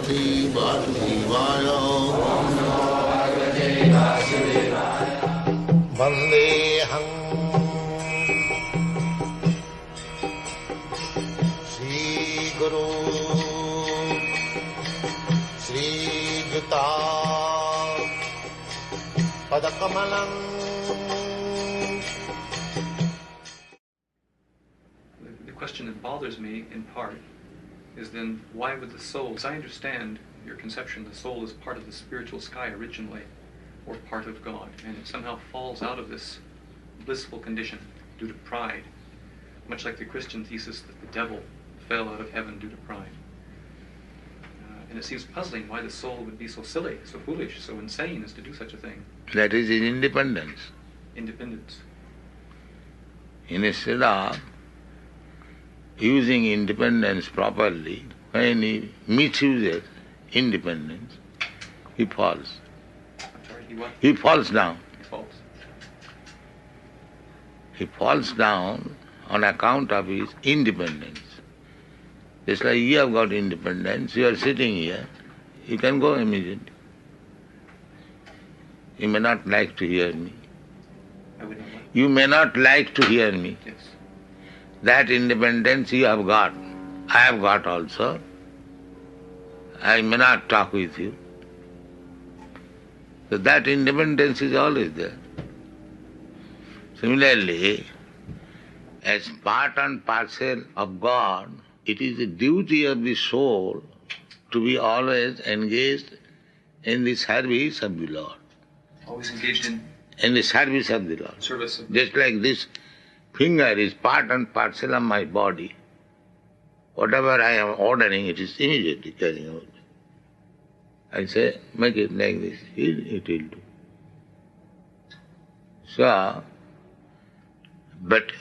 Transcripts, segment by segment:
Bhagavate Vasudevaya. Vandeham Sri Guru Sri Juta Padakamalam. The question that bothers me, in part, is then why would the soul, as I understand your conception, the soul is part of the spiritual sky originally, or part of God, and it somehow falls out of this blissful condition due to pride, much like the Christian thesis that the devil fell out of heaven due to pride. And it seems puzzling why the soul would be so silly, so foolish, so insane as to do such a thing. That is in independence. Independence. Instead of using independence properly, when he misuses independence, he falls. I'm sorry, he what? He falls down. He falls. He falls down on account of his independence. Just like you have got independence, you are sitting here, you can go immediately. You may not like to hear me. I would not like. You may not like to hear me. Yes. That independence you have got. I have got also. I may not talk with you. So that independence is always there. Similarly, as part and parcel of God, it is the duty of the soul to be always engaged in the service of the Lord. Always engaged in the service of the Lord. service of Just like this finger is part and parcel of my body. Whatever I am ordering, it is immediately carrying out. I say, make it like this, it will do. So, but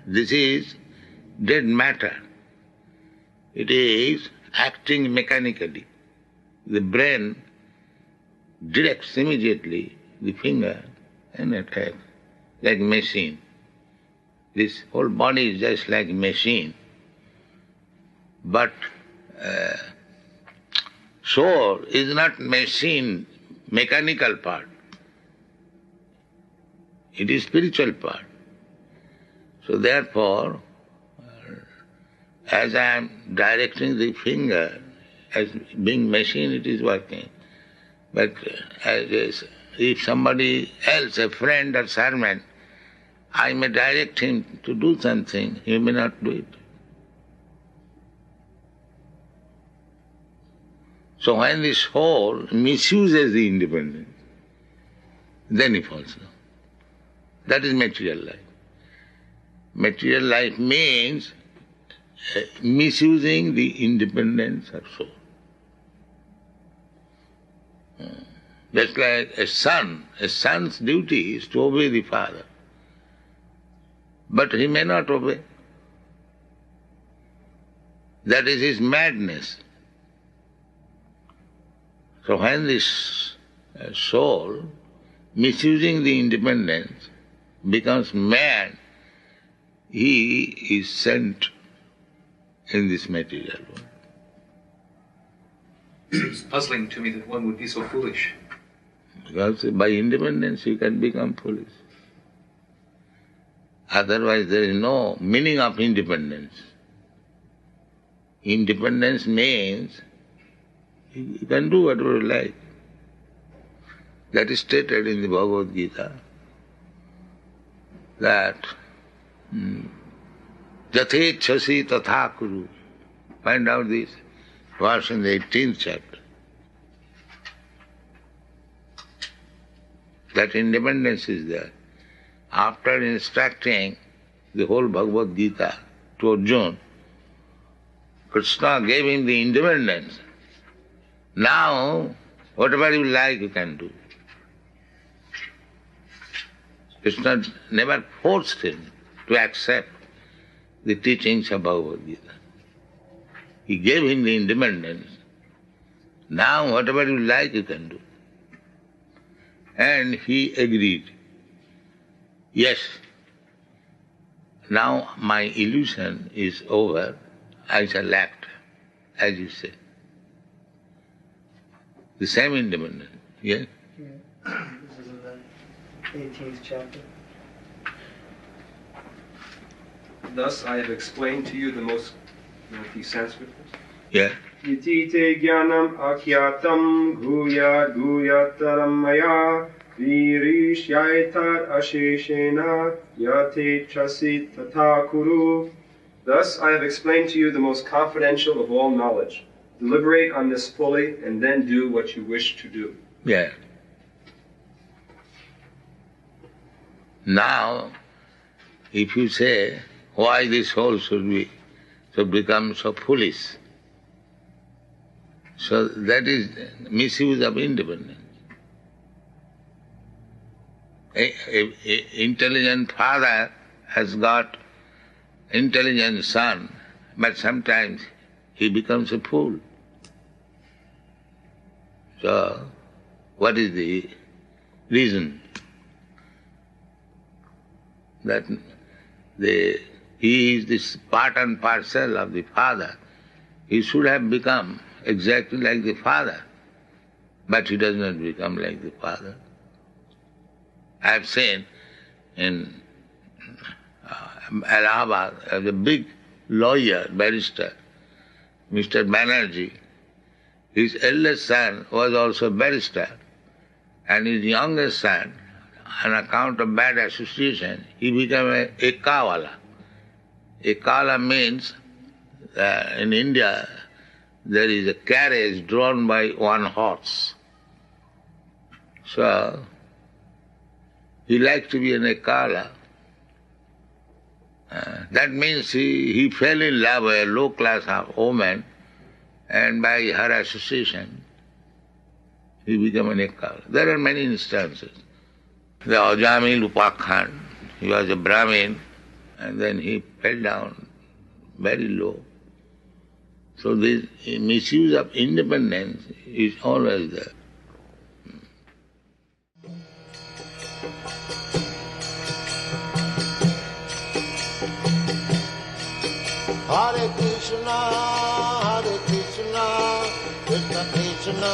this is dead matter. It is acting mechanically. The brain directs immediately the finger and attacks, like machine. This whole body is just like a machine. But soul is not machine, mechanical part. It is spiritual part. So therefore, as I am directing the finger, as being machine it is working. But if somebody else, a friend or servant, I may direct him to do something, he may not do it. So when the soul misuses the independence, then he falls down. That is material life. Material life means misusing the independence of soul. Just like a son's duty is to obey the father. But he may not obey. That is his madness. So when this soul, misusing the independence, becomes mad, he is sent in this material world. It's puzzling to me that one would be so foolish. Because by independence you can become foolish. Otherwise there is no meaning of independence. Independence means you can do whatever you like. That is stated in the Bhagavad-gita, that Jathechasi tatha kuru. Find out this verse in the 18th chapter. That independence is there. After instructing the whole Bhagavad-gita to Arjuna, Krishna gave him the independence. Now, whatever you like, you can do. Krishna never forced him to accept the teachings of Bhagavad-gita. He gave him the independence. Now, whatever you like, you can do. And he agreed. Yes, now my illusion is over, I shall act, as you say. the same independence. Yeah? Yeah. This is in the 18th chapter. Thus I have explained to you the most... the Sanskrit? Yeah. Iti te jnanam akyatam guyat guyataram maya virishyaitar asheshena yate chasit tata kuru. Thus I have explained to you the most confidential of all knowledge. Deliberate on this fully and then do what you wish to do. Yeah. Now, if you say, why this soul should become so foolish, so that is misuse of independence. An intelligent father has got intelligent son, but sometimes he becomes a fool. So, what is the reason? That he is this part and parcel of the father. He should have become exactly like the father, but he does not become like the father. I have seen in Allahabad, as a big lawyer, barrister, Mr. Banerjee, his eldest son was also a barrister, and his youngest son, on account of bad association, he became a kawala. A kawala means, in India, there is a carriage drawn by one horse. So, he liked to be an ekala. That means he fell in love with a low-class woman, and by her association, he became an ekala. There are many instances. The Ajamil Upakhan, he was a Brahmin, and then he fell down very low. So this misuse of independence is always there. Hare Krishna, Krishna Krishna,